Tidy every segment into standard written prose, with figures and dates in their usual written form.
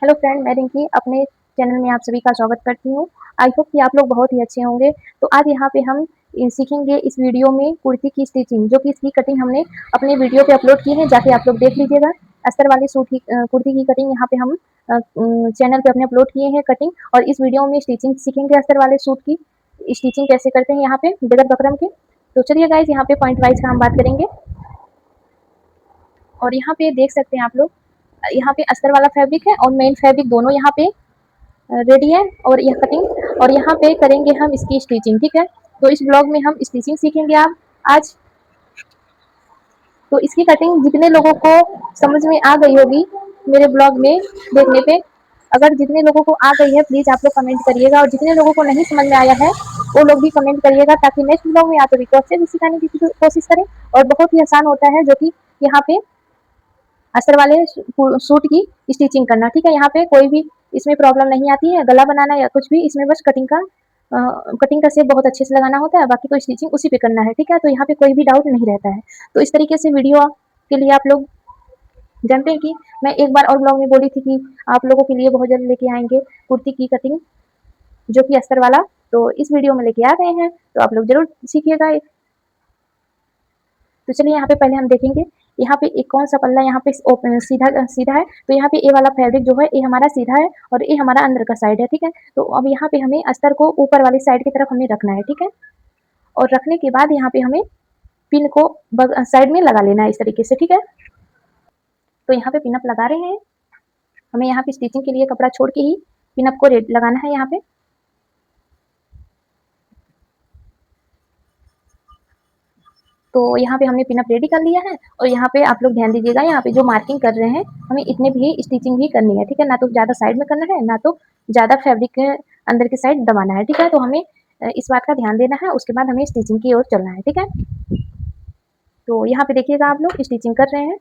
Hello friend, मैं रिंकी अपने channel में आप सभी का स्वागत करती हूँ। आई होप कि आप लोग बहुत ही अच्छे होंगे। तो आज यहाँ पे हम सीखेंगे इस वीडियो में कुर्ती की स्टिचिंग, जो कि इसकी कटिंग हमने अपने वीडियो पे अपलोड की है, जाके आप लोग देख लीजिएगा। अस्तर वाले सूट की कुर्ती की कटिंग यहाँ पे हम चैनल पे अपने अपलोड किए हैं कटिंग, और इस वीडियो में स्टिचिंग सीखेंगे अस्तर वाले सूट की स्टिचिंग कैसे करते हैं यहाँ पे बगैर बकरम के। तो चलिए गाइज, यहाँ पे पॉइंट वाइज का हम बात करेंगे। और यहाँ पे देख सकते हैं आप लोग, यहाँ पे अस्तर वाला फैब्रिक है और मेन फैब्रिक दोनों यहाँ पे रेडी है, और यह कटिंग, और यहाँ पे करेंगे हम इसकी स्टिचिंग। ठीक है, तो इस ब्लॉग में हम स्टिचिंग सीखेंगे आप आज। तो इसकी कटिंग जितने लोगों को समझ में आ गई होगी मेरे ब्लॉग में देखने पे, अगर जितने लोगों को आ गई है प्लीज आप लोग कमेंट करिएगा, और जितने लोगों को नहीं समझ में आया है वो लोग भी कमेंट करिएगा, ताकि नेक्स्ट ब्लॉग में या तो रिकॉर्ड से भी सिखाने की कोशिश करें। और बहुत ही आसान होता है जो कि यहाँ पे अस्तर वाले सूट की स्टिचिंग करना। ठीक है, यहाँ पे कोई भी इसमें प्रॉब्लम नहीं आती है, गला बनाना या कुछ भी, इसमें बस कटिंग का शेप बहुत अच्छे से लगाना होता है, बाकी तो स्टिचिंग उसी पे करना है। ठीक है, तो यहाँ पे कोई भी डाउट नहीं रहता है। तो इस तरीके से वीडियो के लिए आप लोग जानते हैं कि मैं एक बार और ब्लॉग में बोली थी कि आप लोगों के लिए बहुत जल्द लेके आएंगे कुर्ती की कटिंग, जो कि अस्तर वाला। तो इस वीडियो में लेके आ गए हैं, तो आप लोग जरूर सीखिएगा। तो चलिए यहाँ पे पहले हम देखेंगे, यहाँ पे एक कौन सा पल्ला यहाँ पे सीधा सीधा है। तो यहाँ पे ए वाला फैब्रिक जो है ये हमारा सीधा है, और ये हमारा अंदर का साइड है। ठीक है, तो अब यहाँ पे हमें अस्तर को ऊपर वाली साइड की तरफ हमें रखना है। ठीक है, और रखने के बाद यहाँ पे हमें पिन को साइड में लगा लेना है इस तरीके से। ठीक है, तो यहाँ पे पिनअप लगा रहे हैं। हमें यहाँ पे स्टिचिंग के लिए कपड़ा छोड़ के ही पिनअप को लगाना है यहाँ पे। तो यहाँ पे हमने पिनअप रेडी कर लिया है, और यहाँ पे आप लोग ध्यान दीजिएगा, यहाँ पे जो मार्किंग कर रहे हैं हमें इतने भी स्टिचिंग भी करनी है। ठीक है, ना तो ज़्यादा साइड में करना है, ना तो ज़्यादा फैब्रिक के अंदर की साइड दबाना है। ठीक है, तो हमें इस बात का ध्यान देना है, उसके बाद हमें स्टिचिंग की ओर चलना है। ठीक है, तो यहाँ पे देखिएगा आप लोग स्टिचिंग कर रहे हैं।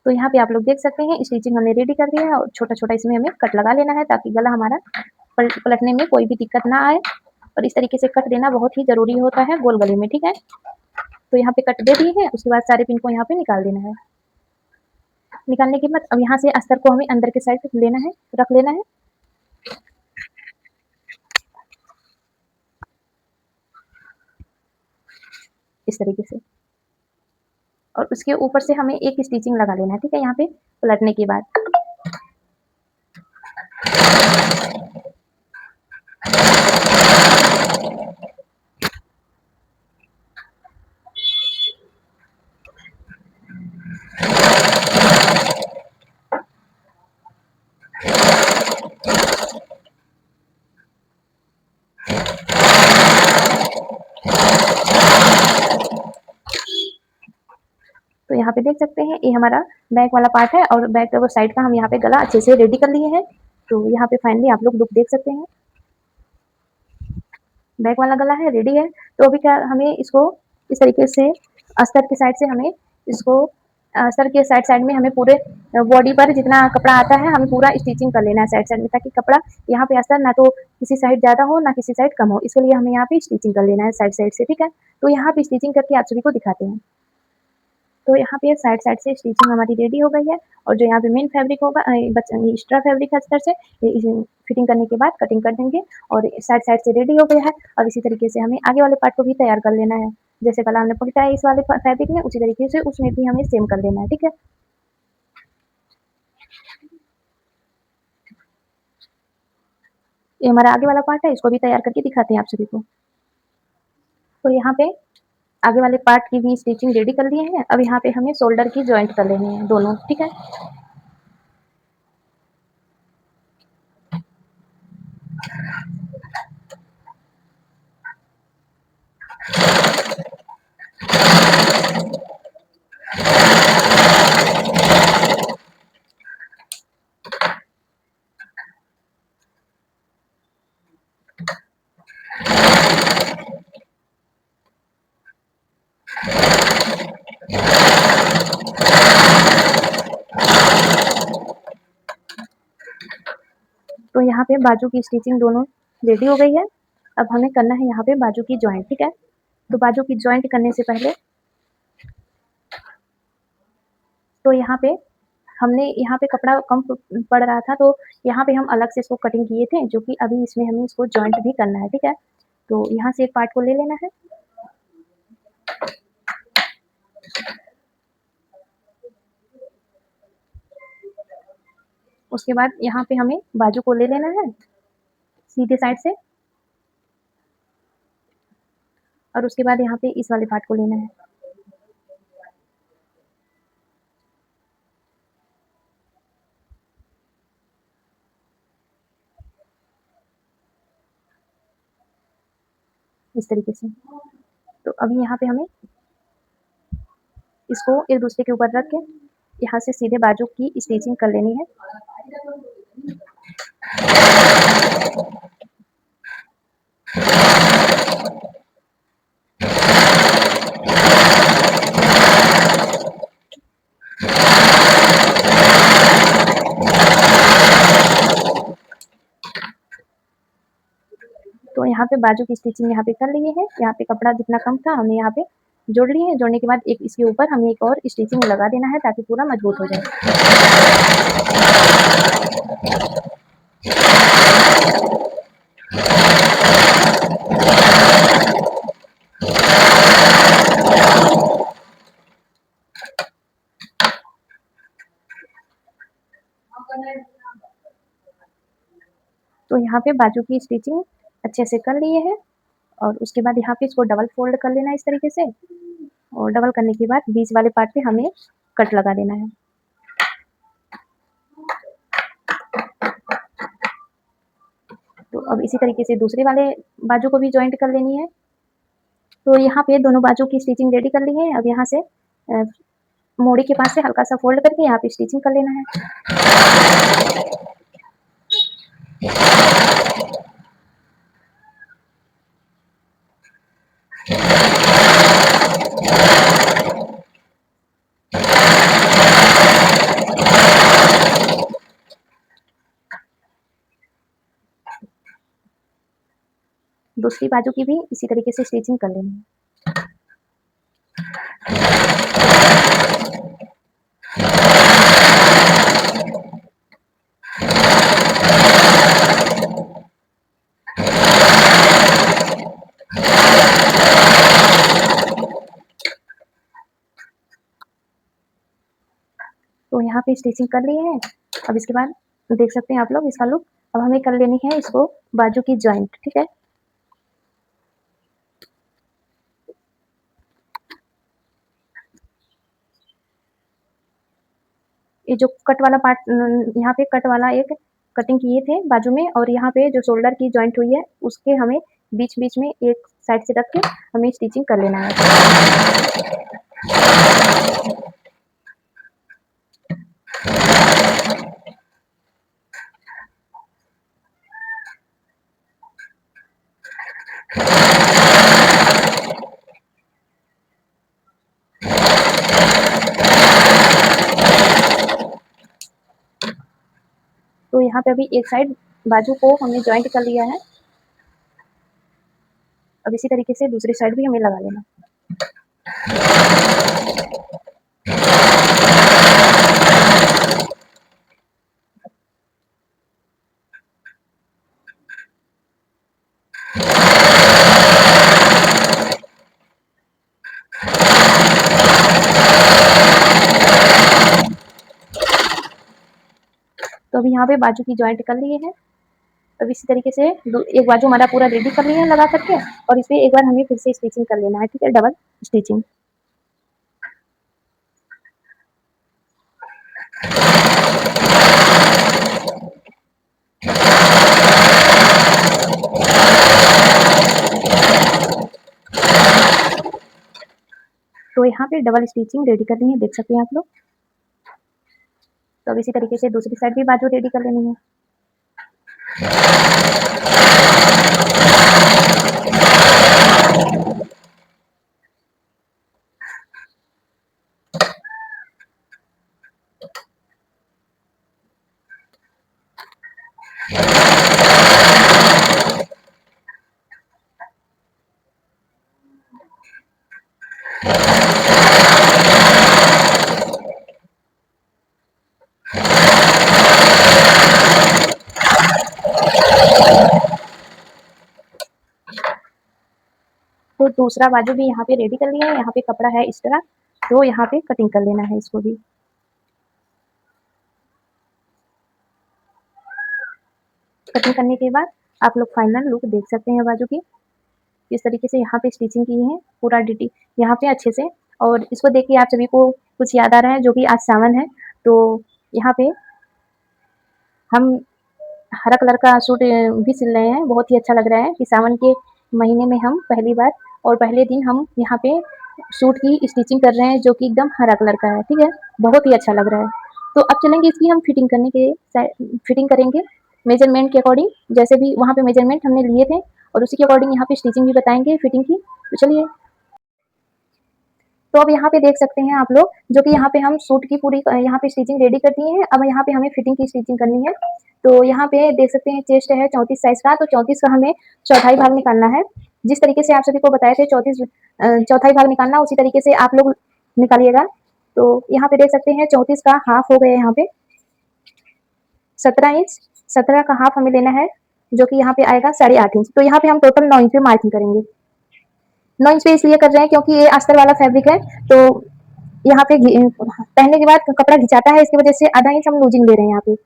तो यहाँ पे आप लोग देख सकते हैं स्टिचिंग हमने रेडी कर दिया है, और छोटा छोटा इसमें हमें कट लगा लेना है, ताकि गला हमारा पलटने में कोई भी दिक्कत ना आए। और इस तरीके से कट देना बहुत ही जरूरी होता है गोल गले में। ठीक है, तो यहाँ पे कट दे दिए हैं, उसके बाद सारे पिन को यहाँ पे निकाल देना है। निकालने के बाद अब यहाँ से अस्तर को हमें अंदर के साइड लेना है, रख लेना है इस तरीके से, और उसके ऊपर से हमें एक स्टिचिंग लगा लेना है। ठीक है, यहाँ पे पलटने के बाद तो यहाँ पे देख सकते हैं ये हमारा बैक वाला पार्ट है, और बैक का साइड का हम यहाँ पे गला अच्छे से रेडी कर लिए हैं। तो यहाँ पे फाइनली आप लोग लुक देख सकते हैं, बैक वाला गला है, रेडी है। तो अभी क्या हमें इसको इस तरीके से अस्तर के साइड से हमें इसको अस्तर के साइड साइड में हमें पूरे बॉडी पर जितना कपड़ा आता है हमें पूरा स्टिचिंग कर लेना है साइड साइड में, ताकि कपड़ा यहाँ पे अस्तर ना तो किसी साइड ज़्यादा हो ना किसी साइड कम हो, इसके लिए हमें यहाँ पे स्टिचिंग कर लेना है साइड साइड से। ठीक है, तो यहाँ पे स्टिचिंग करके आप सभी को दिखाते हैं। तो यहाँ पे साइड साइड से स्टिचिंग हमारी रेडी हो गई है, और जो यहाँ पे मेन फैब्रिक होगा एक्स्ट्रा फैब्रिक है अस्तर से, फिटिंग करने के बाद कटिंग कर देंगे, और साइड साइड से रेडी हो गया है। और इसी तरीके से हमें आगे वाले पार्ट को भी तैयार कर लेना है, जैसे गला हमने पकड़ा है इस वाले फैब्रिक में, उसी तरीके से उसमें भी हमें सेम कर देना है। ठीक है, ये हमारा आगे वाला पार्ट है, इसको भी तैयार करके दिखाते हैं आप सभी को। तो यहाँ पे आगे वाले पार्ट की भी स्टिचिंग रेडी कर लिए हैं। अब यहाँ पे हमें शोल्डर की जॉइंट कर लेनी है दोनों। ठीक है, यहाँ पे बाजू की स्टिचिंग दोनों रेडी हो गई है। अब हमें करना है यहाँ पे बाजू की जॉइंट, ठीक है। तो बाजू की जॉइंट करने से पहले तो यहाँ पे हमने यहाँ पे कपड़ा कम पड़ रहा था, तो यहाँ पे हम अलग से इसको कटिंग किए थे, जो कि अभी इसमें हमें इसको जॉइंट भी करना है, ठीक है। तो यहाँ से एक पार्ट को ले लेना है। उसके बाद यहाँ पे हमें बाजू को ले लेना है सीधे साइड से, और उसके बाद यहाँ पे इस वाले पार्ट को लेना है। इस तरीके से। तो अभी यहाँ पे हमें इसको एक दूसरे के ऊपर रख के यहाँ से सीधे बाजू की स्टिचिंग कर लेनी है। तो यहाँ पे बाजू की स्टिचिंग यहाँ पे कर लिए है। यहाँ पे कपड़ा जितना कम था हमने यहाँ पे जोड़ लिए है। जोड़ने के बाद एक इसके ऊपर हमें एक और स्टिचिंग लगा देना है, ताकि पूरा मजबूत हो जाए। तो यहाँ पे बाजू की स्टिचिंग अच्छे से कर लिए है, और उसके बाद यहाँ पे इसको डबल फोल्ड कर लेना है इस तरीके से, और डबल करने के बाद बीच वाले पार्ट पे हमें कट लगा देना है। तो अब इसी तरीके से दूसरे वाले बाजू को भी जॉइंट कर लेनी है। तो यहाँ पे दोनों बाजू की स्टिचिंग रेडी कर ली है। अब यहाँ से मोड़ी के पास से हल्का सा फोल्ड करके यहाँ पे स्टिचिंग कर लेना है। दूसरी बाजू की भी इसी तरीके से स्टिचिंग कर लेनी है। तो यहाँ पे स्टिचिंग कर ली है। अब इसके बाद देख सकते हैं आप लोग इसका लुक। अब हमें कर लेनी है इसको बाजू की जॉइंट, ठीक है। ये जो कट वाला पार्ट, यहाँ पे कट वाला एक कटिंग किए थे बाजू में, और यहाँ पे जो शोल्डर की जॉइंट हुई है उसके हमें बीच बीच में एक साइड से रख के हमें स्टिचिंग कर लेना है। तो यहाँ पे अभी एक साइड बाजू को हमने जॉइंट कर लिया है। अब इसी तरीके से दूसरी साइड भी हमें लगा लेना। तो अभी यहाँ पे बाजू की जॉइंट कर लिए है। अब इसी तरीके से एक बाजू हमारा पूरा रेडी कर लिया है लगा करके, और इस पे एक बार हमें फिर से स्टिचिंग कर लेना है, ठीक है, डबल स्टिचिंग। तो यहाँ पे डबल स्टिचिंग रेडी करनी है, देख सकते हैं आप लोग। तो अब इसी तरीके से दूसरी साइड भी बाजू रेडी कर लेनी है। तो दूसरा बाजू भी यहाँ पे रेडी कर लिया है। यहाँ पे कपड़ा है इस तरह, तो यहाँ पे कटिंग कर लेना है इसको भी। कटिंग करने के बाद आप लोग फाइनल लुक देख सकते हैं बाजू की। इस तरीके से यहाँ पे स्टिचिंग की है पूरा डिटेल यहाँ पे अच्छे से। और इसको देख के आप सभी को कुछ याद आ रहा है, जो कि आज सावन है, तो यहाँ पे हम हरा कलर का सूट भी सिल रहे हैं। बहुत ही अच्छा लग रहा है कि सावन के महीने में हम पहली बार और पहले दिन हम यहाँ पे सूट की स्टिचिंग कर रहे हैं, जो कि एकदम हरा कलर का है। ठीक है, बहुत ही अच्छा लग रहा है। तो अब चलेंगे इसकी हम फिटिंग करेंगे मेजरमेंट के अकॉर्डिंग, जैसे भी वहाँ पे मेजरमेंट हमने लिए थे, और उसी के अकॉर्डिंग यहाँ पे स्टिचिंग भी बताएंगे फिटिंग की। तो चलिए, तो अब यहाँ पे देख सकते हैं आप लोग, जो कि यहाँ पे हम सूट की पूरी यहाँ पे स्टिचिंग रेडी कर दी है। अब यहाँ पे हमें फिटिंग की स्टिचिंग करनी है। तो यहाँ पे देख सकते हैं चेस्ट है 34 साइज का, तो 34 का हमें चौथाई भाग निकालना है। जिस तरीके से आप सभी को बताए थे 34 चौथाई भाग निकालना, उसी तरीके से आप लोग निकालिएगा। तो यहाँ पे देख सकते हैं 34 का हाफ हो गया यहाँ पे 17 इंच। 17 का हाफ हमें लेना है, जो कि यहाँ पे आएगा 8.5 इंच। तो यहाँ पे हम टोटल 9 इंच पे मार्किंग करेंगे। 9 इंच पे इसलिए कर रहे हैं क्योंकि ये अस्तर वाला फैब्रिक है, तो यहाँ पे पहनने के बाद कपड़ा घिंचाता है, इसकी वजह से आधा इंच हम लूजिंग ले रहे हैं यहाँ पे।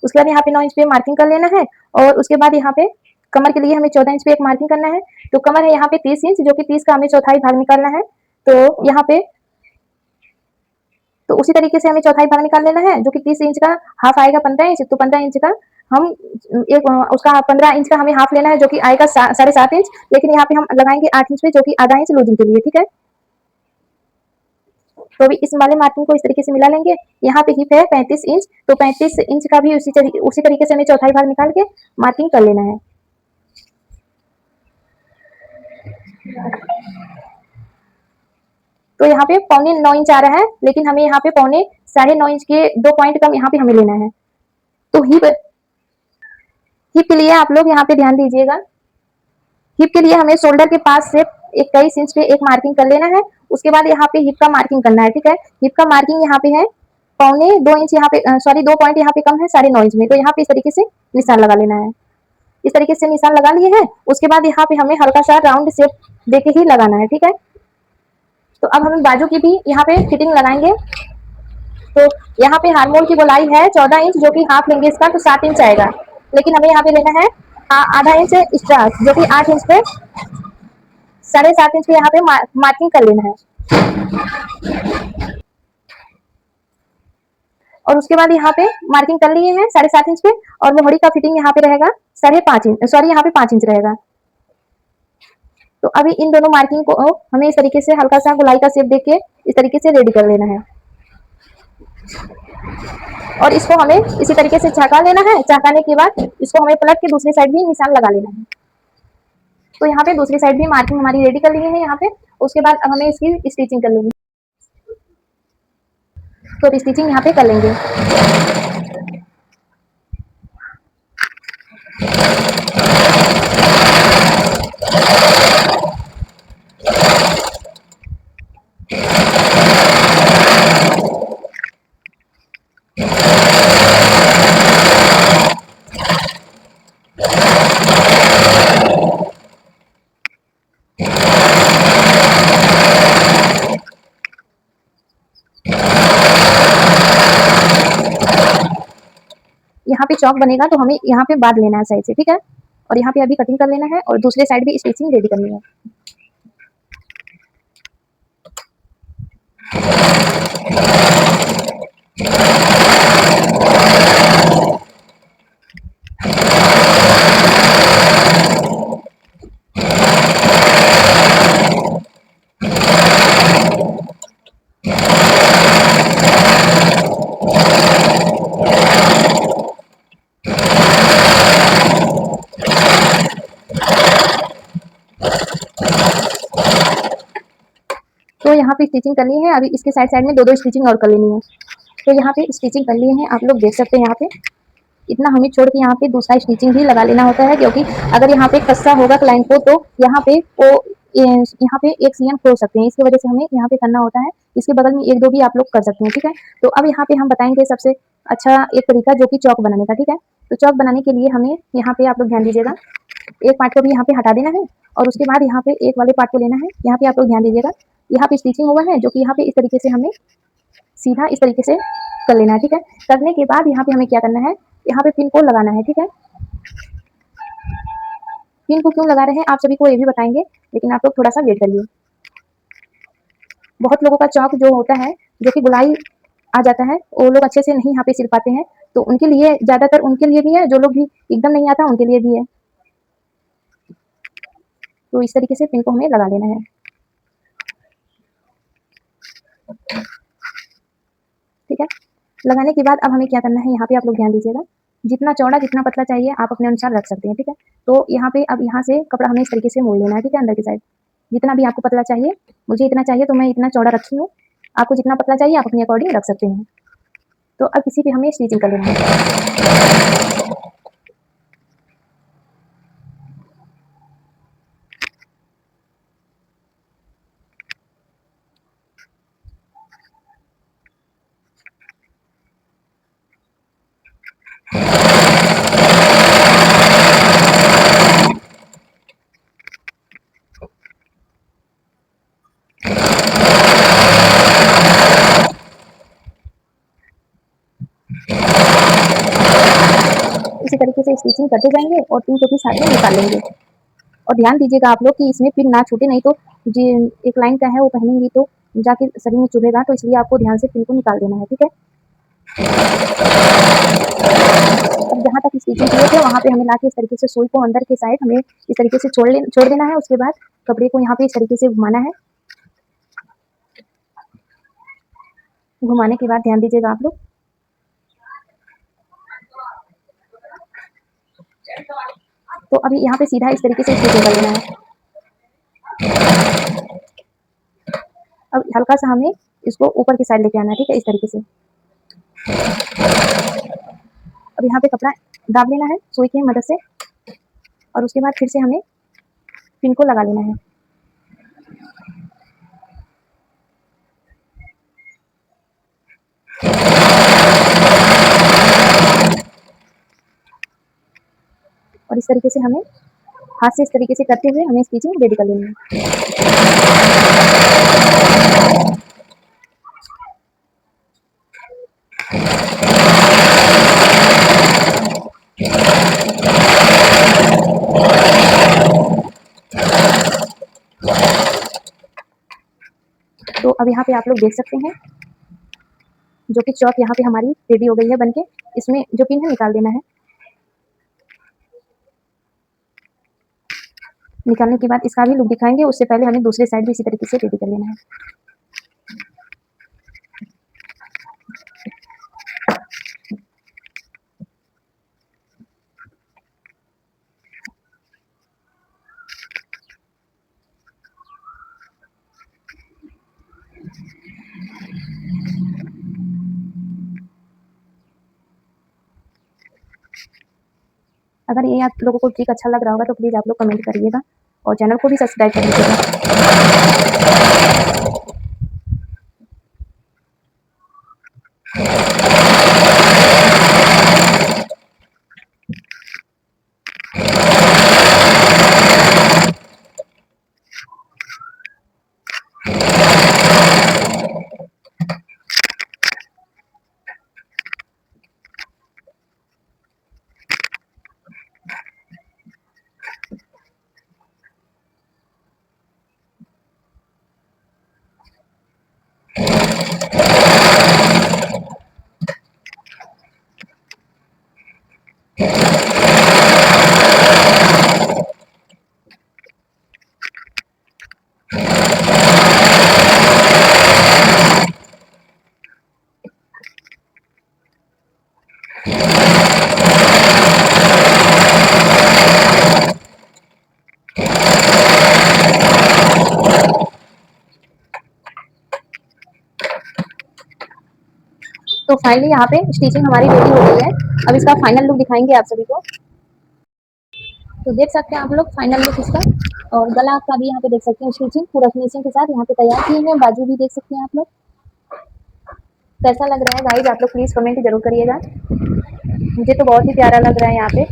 उसके बाद यहाँ पे 9 इंच पे मार्किंग कर लेना है। और उसके बाद यहाँ पे कमर के लिए हमें 14 इंच पे एक मार्किंग करना है। तो कमर है यहाँ पे 30 इंच, जो कि 30 का हमें चौथाई भाग निकालना है। तो यहाँ पे तो उसी तरीके से हमें चौथाई भाग निकाल लेना है, जो कि 30 इंच का हाफ आएगा 15 इंच। तो 15 इंच का हम एक उसका 15 इंच का हमें हाफ लेना है, जो कि आएगा 7.5 इंच। लेकिन यहाँ पे हम लगाएंगे 8 इंच पे, जो कि आधा इंच लूजिंग के लिए। ठीक है, तो अभी इस वाले मार्किंग को इस तरीके से मिला लेंगे। यहाँ पे हिप है 35 इंच, तो 35 इंच का भी उसी तरीके से हमें चौथाई भाग निकाल के मार्किंग कर लेना है। तो यहाँ पे 9.25 इंच आ रहा है, लेकिन हमें यहाँ पे 9.5 इंच के 2 पॉइंट कम यहाँ पे हमें लेना है। तो हिप हिप के लिए आप लोग यहाँ पे ध्यान दीजिएगा। हिप के लिए हमें शोल्डर के पास से 21 इंच पे एक मार्किंग कर लेना है। उसके बाद यहाँ पे हिप का मार्किंग करना है। ठीक है, हिप का मार्किंग यहाँ पे है 2.25 इंच यहाँ पे, सॉरी 2 पॉइंट यहाँ पे कम है 9.5 इंच में। तो यहाँ पे इस तरीके से निशान लगा लेना है। इस तरीके से निशान लगा लिए हैं। उसके बाद यहाँ पे हमें हल्का सा राउंड शेप देके ही लगाना है। ठीक है, तो अब हम बाजू की भी यहाँ पे फिटिंग लगाएंगे। तो यहाँ पे हार्मोल की गोलाई है 14 इंच, जो कि हाफ लेंगे इसका, तो 7 इंच आएगा। लेकिन हमें यहाँ पे लेना है आधा इंच एक्स्ट्रा, जो कि 8 इंच पे 7.5 इंच पे यहाँ पे मार्किंग कर लेना है। और उसके बाद यहाँ पे मार्किंग कर लिए हैं 7.5 इंच पे, और मोहरी का फिटिंग यहाँ पे रहेगा 5.5 इंच, सॉरी यहाँ पे 5 इंच रहेगा। तो अभी इन दोनों मार्किंग को हमें इस तरीके से हल्का सा गोलाई का शेप देके इस तरीके से रेडी कर लेना है। और इसको हमें इसी तरीके से झाका लेना है। झाकाने के बाद इसको हमें पलट के दूसरी साइड भी निशान लगा लेना है। तो यहाँ पे दूसरी साइड भी मार्किंग हमारी रेडी कर ली है यहाँ पे। उसके बाद अब हमें इसकी स्टिचिंग कर लेनी। तो अब स्टिचिंग यहाँ पे कर लेंगे। यहाँ पे चौक बनेगा, तो हमें यहाँ पे बांध लेना है साइड से। ठीक है, और यहाँ पे अभी कटिंग कर लेना है, और दूसरे साइड भी स्टिचिंग रेडी करनी है। तो यहाँ पे स्टिचिंग करनी है। अभी इसके साइड साइड में 2-2 स्टिचिंग और कर लेनी है। तो यहाँ पे स्टिचिंग कर लिए हैं, आप लोग देख सकते हैं। यहाँ पे इतना हमें छोड़ के यहाँ पे दूसरा स्टिचिंग भी लगा लेना होता है, क्योंकि अगर यहाँ पे कस्सा होगा क्लाइंट को, तो यहाँ पे वो यहाँ पे एक सीएम खोल सकते हैं, इसकी वजह से हमें यहाँ पे करना होता है। इसके बगल में 1-2 भी आप लोग कर सकते हैं, ठीक है। तो अब यहाँ पे हम बताएंगे सबसे अच्छा एक तरीका जो कि चौक बनाने का, ठीक है। तो चौक बनाने के लिए हमें यहाँ पे आप लोग ध्यान दीजिएगा, एक पार्ट को भी यहाँ पे हटा देना है और उसके बाद यहाँ पे एक वाले पार्ट को लेना है। यहाँ पे आप लोग ध्यान दीजिएगा, यहाँ पे स्टिचिंग हुआ है जो कि यहाँ पे इस तरीके से हमें सीधा इस तरीके से कर लेना है, ठीक है। करने के बाद यहाँ पे हमें क्या करना है, यहाँ पे पिन को लगाना है, ठीक है। पिन को क्यों लगा रहे हैं आप सभी को ये भी बताएंगे, लेकिन आप लोग थोड़ा सा वेट करिए। बहुत लोगों का चौक जो होता है, जो कि गुलाई आ जाता है, वो लोग अच्छे से नहीं यहाँ पे सिल पाते हैं, तो उनके लिए ज़्यादातर उनके लिए भी है, जो लोग भी एकदम नहीं आता उनके लिए भी है। तो इस तरीके से पिन को हमें लगा लेना है, ठीक है। लगाने के बाद अब हमें क्या करना है, यहाँ पे आप लोग ध्यान दीजिएगा, जितना चौड़ा जितना पतला चाहिए आप अपने अनुसार रख सकते हैं, ठीक है। तो यहाँ पे अब यहाँ से कपड़ा हमें इस तरीके से मोड़ लेना है, ठीक है, अंदर की साइड। जितना भी आपको पतला चाहिए, मुझे इतना चाहिए तो मैं इतना चौड़ा रखी हूँ, आपको जितना पतला चाहिए आप अपने अकॉर्डिंग रख सकते हैं। तो अब इसी पे हमें स्टिचिंग कर लेना है। इसी तरीके से स्टिचिंग करते जाएंगे और पिन को भी साथ में निकाल लेंगे। और ध्यान दीजिएगा आप लोग कि इसमें पिन ना छूटे, नहीं तो जी एक लाइन का है वो पहनेंगी तो जाके शरीर में चुभेगा, तो इसलिए आपको ध्यान से पिन को निकाल देना है, ठीक है। अब जहाँ तक स्टिचिंग किए थे वहाँ पे हमें लाके इस तरीके से सुई को अंदर के साइड हमें इस तरीके से छोड़ देना है। उसके बाद कपड़े को यहाँ पे इस तरीके से घुमाना है। घुमाने के बाद ध्यान दीजिएगा आप लोग, तो अभी यहाँ पे सीधा इस तरीके से स्टिचिंग कर लेना है। अब हल्का सा हमें इसको ऊपर की साइड लेके आना है, ठीक है, इस तरीके से। अब यहाँ पे कपड़ा दाब लेना है सुई की मदद से और उसके बाद फिर से हमें पिन को लगा लेना है। और इस तरीके से हमें हाथ से इस तरीके से करते हुए हमें स्टिचिंग रेडी कर लेनी है। तो अब यहाँ पे आप लोग देख सकते हैं जो कि चौक यहाँ पे हमारी रेडी हो गई है बनके। इसमें जो पिन है निकाल देना है। निकालने के बाद इसका भी लुक दिखाएंगे, उससे पहले हमें दूसरे साइड भी इसी तरीके से रेडी कर लेना है। अगर ये आप लोगों को ट्रिक अच्छा लग रहा होगा तो प्लीज़ आप लोग कमेंट करिएगा और चैनल को भी सब्सक्राइब कर लीजिएगा। तो फाइनली यहाँ पे स्टिचिंग हमारी रेडी हो गई है। अब इसका फाइनल लुक दिखाएंगे आप सभी को। तो देख सकते हैं आप लोग फाइनल लुक इसका। और गला का भी यहाँ पे देख सकते हैं स्टिचिंग पूरा फिनिशिंग के साथ यहाँ पे तैयार किए हैं। बाजू भी देख सकते हैं आप लोग। कैसा लग रहा है गाइस, आप लोग प्लीज कमेंट जरूर करिएगा। मुझे तो बहुत ही प्यारा लग रहा है यहाँ पे,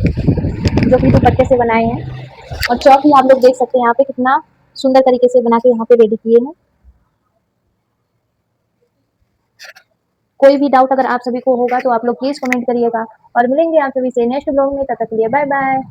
जो कि दुपट्टे से बनाए हैं। और चौक भी आप लोग देख सकते हैं यहाँ पे कितना सुंदर तरीके से बना के यहाँ पे रेडी किए हैं। कोई भी डाउट अगर आप सभी को होगा तो आप लोग प्लीज कमेंट करिएगा। और मिलेंगे आप सभी से नेक्स्ट ब्लॉग में, तब तक के लिए बाय बाय।